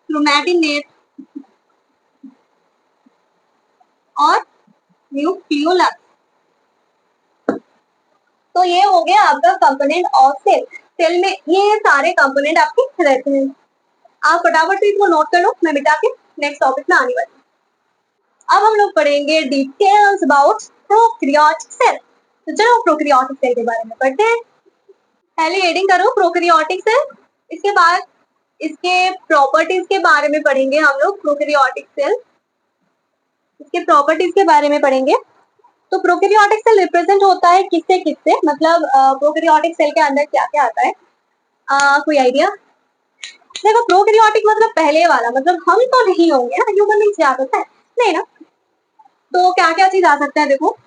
क्रोमैटिनेट और न्यूक्लियोलास। तो ये हो गया आपका कंपोनेंट ऑफ सेल। सेल में ये सारे कंपोनेंट आपके रहते हैं। आप फटाफट से इसको नोट कर लो, मैं मिटा के नेक्स्ट टॉपिक में आने वाली। अब हम लोग पढ़ेंगे डिटेल्स अबाउट प्रोकैरियोटिक सेल। तो चलो प्रोकैरियोटिक सेल के बारे में पढ़ते हैं। पहले हेडिंग करो प्रोकैरियोटिक सेल, इसके बाद इसके प्रॉपर्टीज के बारे में पढ़ेंगे हम लोग। प्रोकैरियोटिक सेल, इसके प्रॉपर्टीज के बारे में पढ़ेंगे। तो प्रोकैरियोटिक सेल रिप्रेजेंट होता है किससे किससे, मतलब प्रोकैरियोटिक सेल के अंदर क्या क्या आता है? कोई आइडिया? देखो, प्रोकैरियोटिक मतलब पहले वाला, मतलब हम तो नहीं होंगे ना, ह्यूमन बींग्स क्या होता है, नहीं ना। तो क्या क्या चीज आ सकता है? देखो,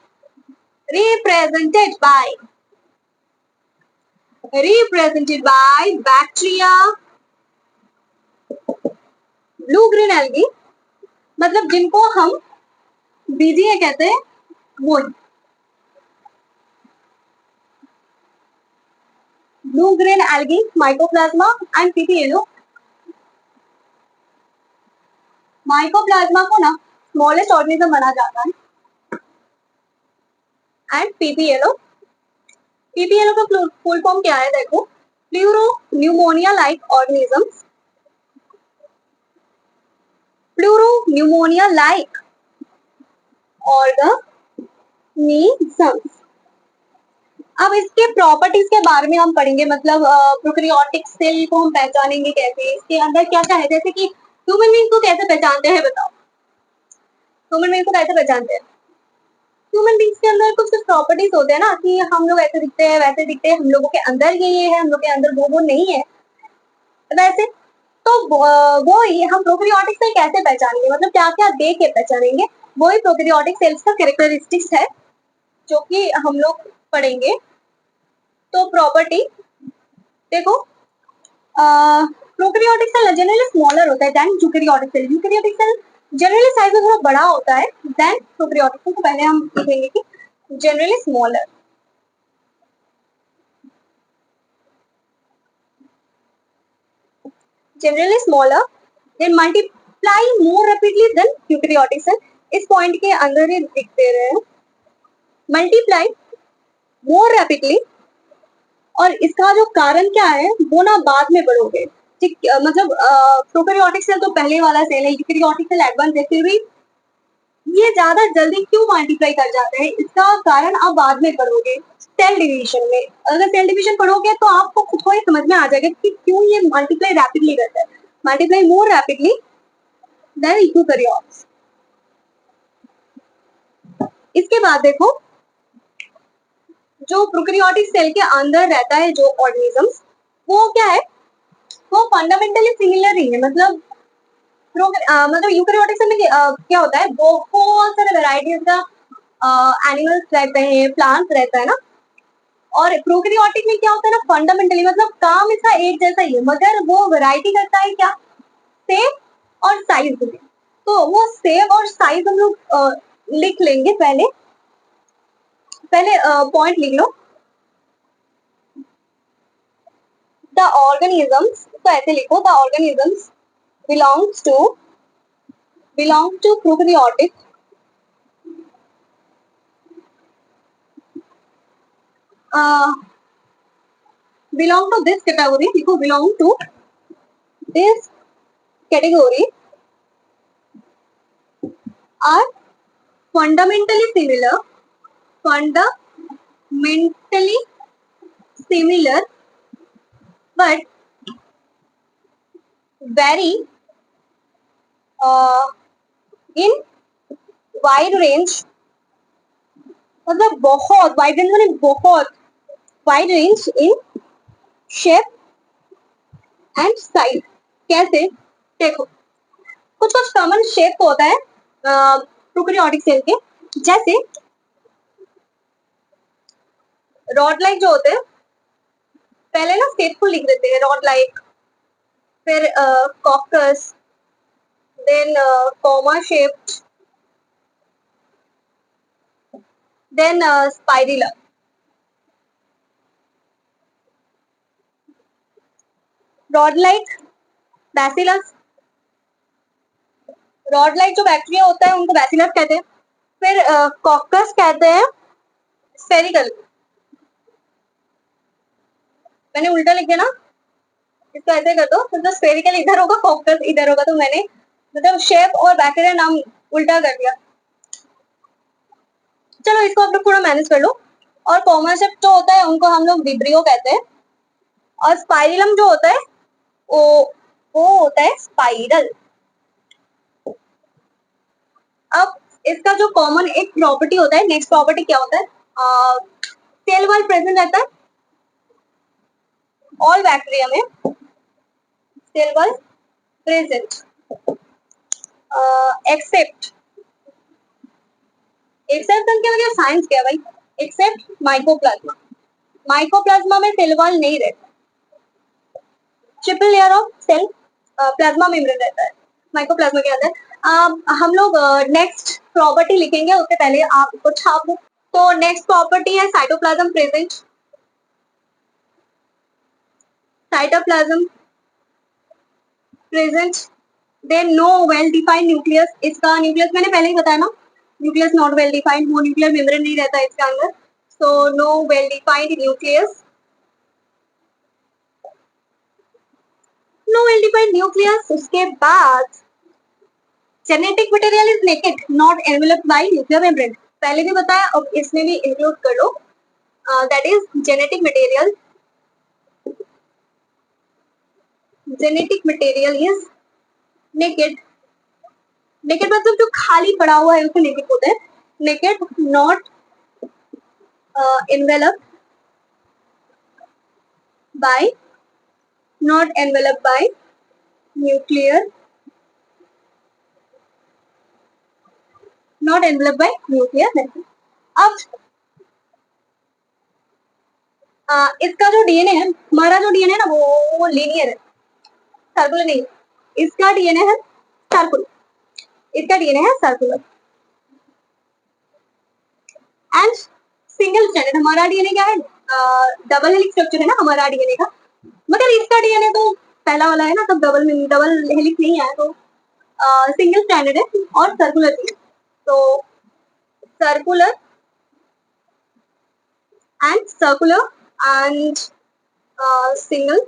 represented by bacteria, blue green algae, मतलब जिनको हम बीजीए कहते हैं, वो blue green algae, mycoplasma and PP yellow. Mycoplasma को ना स्मॉलेस्ट ऑर्गेनिज्म माना जाता है, एंड पीपी येलो का फुल फॉर्म क्या है? देखो, pleuro pneumonia like organisms, pleuro pneumonia like organisms. अब इसके प्रॉपर्टीज के बारे में हम पढ़ेंगे, मतलब प्रोकैरियोटिक सेल को हम पहचानेंगे कैसे, इसके अंदर क्या क्या है, जैसे कि ह्यूमन बींग को कैसे पहचानते हैं? बताओ, ह्यूमन बींग को कैसे पहचानते हैं? ह्यूमन बींग्स के अंदर कुछ कुछ प्रॉपर्टीज होते हैं ना, कि हम लोग ऐसे दिखते हैं, वैसे दिखते हैं, हम लोगों के अंदर ये है, हम लोग के अंदर वो नहीं है वैसे। तो वो ही हम प्रोकैरियोटिक सेल कैसे पहचानेंगे, मतलब क्या क्या देख के पहचानेंगे, वो ही प्रोकैरियोटिक सेल्स का कैरेक्टरिस्टिक्स है, जो कि हम लोग पढ़ेंगे। तो प्रॉपर्टी देखो, प्रोकैरियोटिक सेल जनरली स्मॉलर होता है than eukaryotic cell. Eukaryotic cell generally size में थोड़ा बड़ा होता है देन प्रोकैरियोटिक सेल। तो पहले हम देखेंगे कि generally smaller, generally smaller, then multiply more rapidly than eukaryotic cell। इस पॉइंट के अंदर ही दिखते रहे, मल्टीप्लाई मोर रैपिडली, और इसका जो कारण क्या है वो ना बाद में बढ़ोगे। ठीक, मतलब प्रोकैरियोटिक सेल तो पहले वाला सेल है, यूकैरियोटिक सेल एडवांस है, फिर भी ये ज्यादा जल्दी क्यों मल्टीप्लाई कर जाते हैं, इसका कारण आप बाद में पढ़ोगे सेल डिवीजन में। अगर सेल डिवीजन पढ़ोगे तो आपको खुद को ही समझ में आ जाएगा कि क्यों ये मल्टीप्लाई रैपिडली करता है, multiply more rapidly than eukaryotes. इसके बाद देखो, जो प्रोकैरियोटिक सेल के अंदर रहता है जो ऑर्गेनिजम्स, वो क्या है, वो फंडामेंटली सिमिलर ही है। मतलब यूकैरियोटिक सेल में क्या होता है, बहुत सारे वेराइटीज का एनिमल्स रहते हैं, प्लांट्स रहता है ना। और प्रोकैरियोटिक में क्या होता है ना, फंडामेंटली मतलब काम इसका एक जैसा ही है, मगर वो वैरायटी करता है क्या, सेप और साइज में। तो वो सेप और साइज हम लोग लिख लेंगे। पहले पॉइंट लिख लो, द ऑर्गेनिजम्स, तो ऐसे लिखो, the organisms belongs to prokaryotic belong to this category, लिखो belong to this category are fundamentally similar but vary in wide range, मतलब बहुत वाइड रेंज, मतलब बहुत wide range in shape and size. कैसे, देखो कुछ कुछ कॉमन शेप होता है प्रोकैरियोटिक सेल के, जैसे रॉड लाइक जो होते हैं, पहले ना शेपफुल लिख देते हैं रॉड लाइक, फिर coccus, then comma shape, then spirilla. Rod like bacillus, rod like जो बैक्टीरिया होता है उनको बैसिलस कहते हैं। फिर कॉकस कहते हैं स्फेरिकल, मैंने उल्टा लिख दिया ना, इसको ऐसे कर दो, तो स्फेरिकल इधर होगा, कॉकस इधर होगा, तो मैंने मतलब शेप और बैक्टीरिया नाम उल्टा कर दिया। चलो इसको आप लोग थोड़ा मैनेज कर लो। और कॉमा शेप जो होता है उनको हम लोग विब्रियो कहते हैं, और स्पाइरिलम जो होता है वो वो होता है स्पाइरल। अब इसका जो कॉमन एक प्रॉपर्टी होता है, नेक्स्ट प्रॉपर्टी क्या होता है, सेल वॉल प्रेजेंट रहता है ऑल बैक्टीरिया में, cell wall present except, except के मतलब साइंस क्या है भाई, एक्सेप्ट माइकोप्लाज्मा। माइकोप्लाज्मा में सेल वॉल नहीं रहता, triple layer of cell plasma membrane रहता है माइकोप्लाज्मा के अंदर। हम लोग नेक्स्ट प्रॉपर्टी लिखेंगे, उससे पहले आप इसको छाप लो। तो नेक्स्ट प्रॉपर्टी है cytoplasm present, cytoplasm present, then no well defined nucleus. इसका न्यूक्लियस मैंने पहले ही बताया ना, न्यूक्लियस नॉट वेल डिफाइंड, वो न्यूक्लियर मेम्ब्रेन नहीं रहता है इसके अंदर, so no well defined nucleus, no well defined nucleus. उसके बाद genetic material is naked not enveloped by nuclear membrane, पहले भी बताया, अब इसमें भी इंक्लूड कर लो, that is genetic material, genetic material is naked, naked मतलब जो खाली पड़ा हुआ है उसे नेकेड बोलते हैं, naked not enveloped by, not enveloped by nuclear, not enveloped by nuclear membrane। अब इसका जो डीएनए है, हमारा जो डीएनए है ना वो लीनियर है, सर्कुलर नहीं। इसका डीएनए है सर्कुलर, इसका डीएनए है सर्कुलर एंड सिंगल स्ट्रैंडेड। हमारा डीएनए क्या है, डबल हेलिक्स स्ट्रक्चर है ना हमारा डीएनए का, मगर इसका डीएनए तो पहला वाला है ना, तब डबल हेलिक्स नहीं आया, तो सिंगल स्ट्रैंडेड है और सर्कुलर भी है। तो circular and circular and single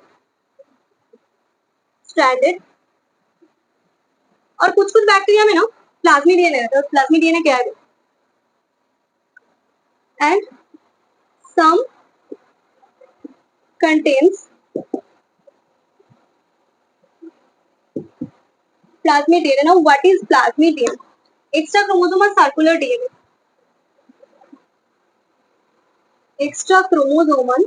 stranded. और कुछ कुछ बैक्टीरिया में ना प्लाज्मिड डीएनए रहता है। प्लाज्मिड डीएनए क्या है, and some contains plasmid DNA. Now, what is plasmid DNA? Extra chromosomal circular DNA. Extra chromosomal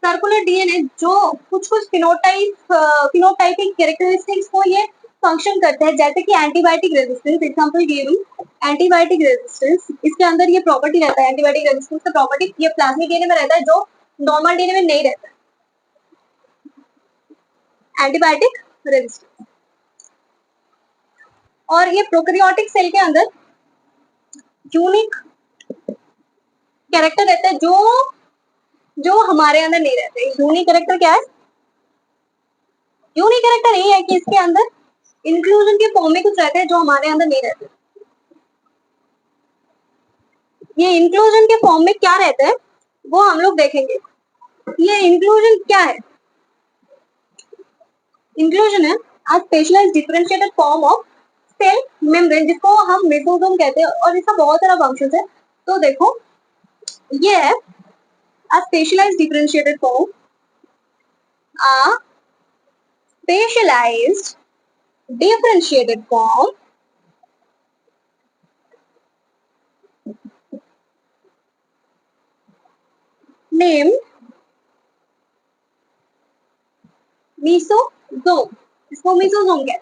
circular DNA जो कुछ कुछ फिनोटाइपिक कैरेक्टरिस्टिक्स को ये फंक्शन करते हैं, जैसे कि antibiotic resistance. Example give antibiotic resistance, इसके अंदर ये प्रॉपर्टी रहता है, एंटीबायोटिक रेजिस्टेंस का प्रॉपर्टी ये प्लाज्मिक डीएनए में रहता है, जो नॉर्मल डीएनए में नहीं रहता है, एंटीबायोटिक रेजिस्टेंस। और ये प्रोकैरियोटिक सेल के अंदर यूनिक कैरेक्टर रहते हैं जो जो हमारे अंदर नहीं रहते। यूनिक कैरेक्टर क्या है, यूनिक कैरेक्टर यही है कि इसके अंदर इंक्लूजन के फॉर्म में कुछ रहते हैं जो हमारे अंदर नहीं रहते। ये इंक्लूजन के फॉर्म में क्या रहता है वो हम लोग देखेंगे। ये इंक्लूजन क्या है, इंक्लूजन है a specialised differentiated form of cell membrane, जिसको हम मेसोसोम कहते हैं, और इसका बहुत सारा फंक्शन है। तो देखो ये है a specialized differentiated form, a specialized differentiated form named mesosome, इसको मीसोसोम कहते हैं।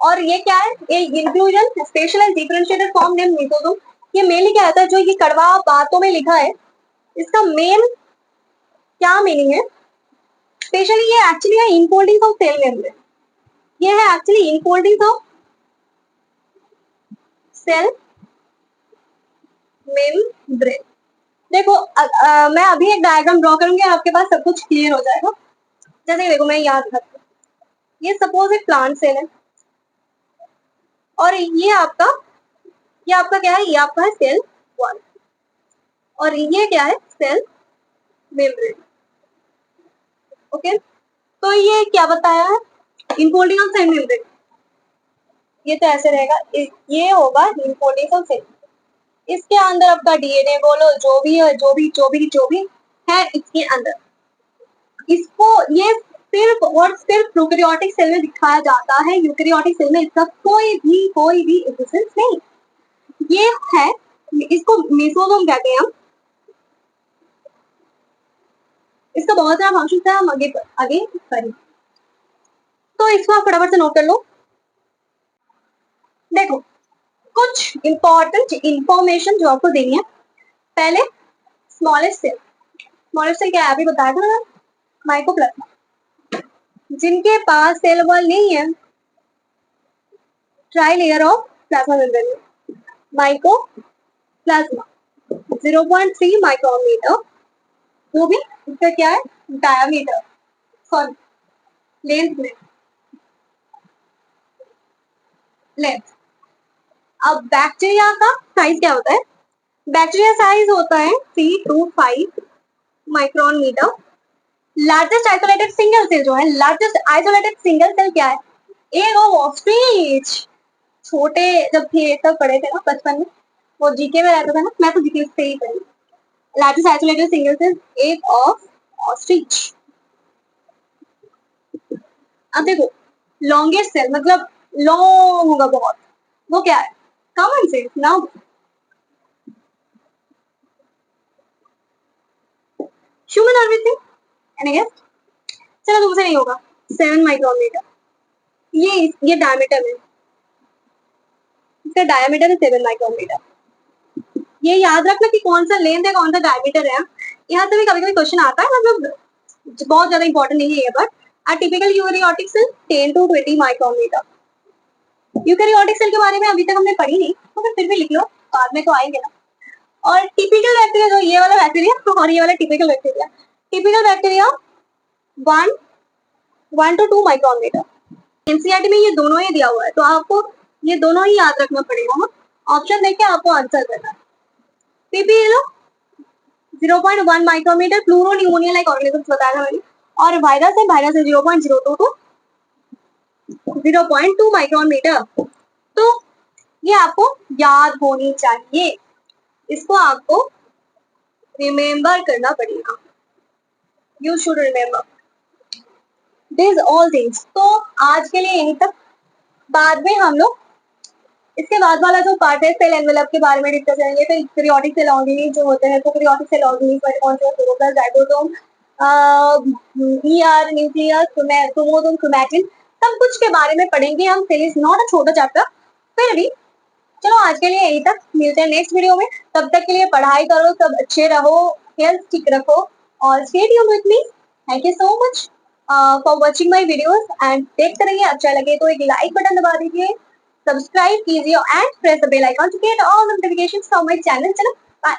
और ये क्या है, ये inclusion specialized differentiated form name mesosome. ये मेनली क्या होता है, जो ये कड़वा बातों में लिखा है, इसका मेन क्या मीनिंग है, स्पेशली ये एक्चुअली है इनफोल्डिंग ऑफ सेल मेम्ब्रेन। ये है actually infolding of cell membrane. देखो मैं अभी एक डायग्राम ड्रॉ करूंगी, आपके पास सब कुछ क्लियर हो जाएगा। जैसे देखो मैं याद रखती हूँ, ये सपोज एक प्लांट सेल है, और ये आपका क्या है, ये आपका है सेल वन, और ये क्या है, सेल मेम्ब्रेन। ओके, तो ये क्या बताया है, इनफोल्डिंग ऑफ सेल मेम्ब्रेन। ये तो ऐसे रहेगा, ये होगा इनफोल्डिंग ऑफ सेल। इसके अंदर आपका डीएनए बोलो, जो भी है, जो भी है इसके अंदर, इसको ये सिर्फ और सिर्फ प्रोकैरियोटिक सेल में दिखाया जाता है। यूकैरियोटिक सेल में इसका कोई भी एग्जिस्टेंस नहीं। ये है, इसको मेसोसोम कहते हैं हम। इसका बहुत सारा फंक्शन है, हम आगे करेंगे। तो इसको आप फटाफट से नोट कर लो। देखो कुछ इंपॉर्टेंट इंफॉर्मेशन जो आपको देनी है। पहले स्मॉलेस्ट सेल क्या है, अभी बताया था ना, माइकोप्लाज्मा। जिनके पास सेल वॉल नहीं है, tri layer of plasma membrane, mycoplasma 0.3 micrometre, वो भी इसका क्या है, डायमीटर, सॉरी लेंथ। अब बैक्टीरिया का साइज क्या होता है, बैक्टीरिया साइज होता है 3 to 5 micron metre. Largest isolated single cell जो है, लार्जेस्ट आइसोलेटेड सिंगल सेल क्या है, एग ऑफ ऑस्ट्रिच। छोटे जब थे तब पढ़े थे ना बचपन में, वो जीके में रहता था ना, मैं तो जीके से ही पढ़ी। Largest isolated single cell egg of ostrich. अब देखो लॉन्गेस्ट सेल मतलब लॉन्ग होगा बहुत, वो क्या है, common cell now. Human orbit चलो तुमसे नहीं होगा, 7 माइक्रोमीटर। ये डायमीटर में, इसका डायमीटर है 7 माइक्रोमीटर। ये याद रखना कि कौन सा लेंथ है कौन सा डायमीटर है। यहाँ से भी कभी कभी क्वेश्चन आता है, मतलब बहुत ज्यादा इंपॉर्टेंट नहीं है, but a typical eukaryotic cell 10 to 20 micrometre. Eukaryotic cell के बारे में अभी तक हमने पढ़ी नहीं, तो फिर भी लिख लो, बाद में तो आएंगे ना। और टिपिकल बैक्टीरिया, जो ये वाला बैक्टीरिया और ये वाला typical bacteria, typical bacteria 1 to 2 micrometre. NCERT में ये दोनों ही दिया हुआ है, तो आपको ये दोनों ही याद रखना पड़ेगा। ऑप्शन देख के आपको आंसर करना है। PPLO 0.1 micrometre, pleuropneumonia like organisms बताया था मैंने, और वायरस है 0.02 to 0.2 माइक्रोमीटर। तो ये आपको याद होनी चाहिए, इसको आपको रिमेम्बर करना पड़ेगा। You should remember this all things. तो आज के लिए यहीं तक, बाद में हम लोग इसके बाद वाला जो पार्ट है सेल एनवेलप के बारे में डिस्कस करेंगे। तो यूकैरियोटिक सेल ऑर्गेनीज जो होते हैं, प्रोकैरियोटिक सेल ऑर्गेनीज में कौन से प्रोटोप्लाज्म, जाइगोसोम, ईआर, न्यूक्लियस, क्रोमोसोम, क्रोमैटिन, सब कुछ के बारे में पढ़ेंगे हम। सेल इज नॉट अ छोटा चैप्टर, फिर भी चलो आज के लिए यहीं तक, मिलते हैं नेक्स्ट वीडियो में। तब तक के लिए पढ़ाई करो, सब अच्छे रहो, हेल्थ ठीक रखो, और stay tuned with me. Thank you so much for watching my videos, and देखते रहिए। अच्छा लगे तो एक लाइक बटन दबा दीजिए, सब्सक्राइब कीजिए, and press the bell icon to get all notifications from my channel. चलो बाय।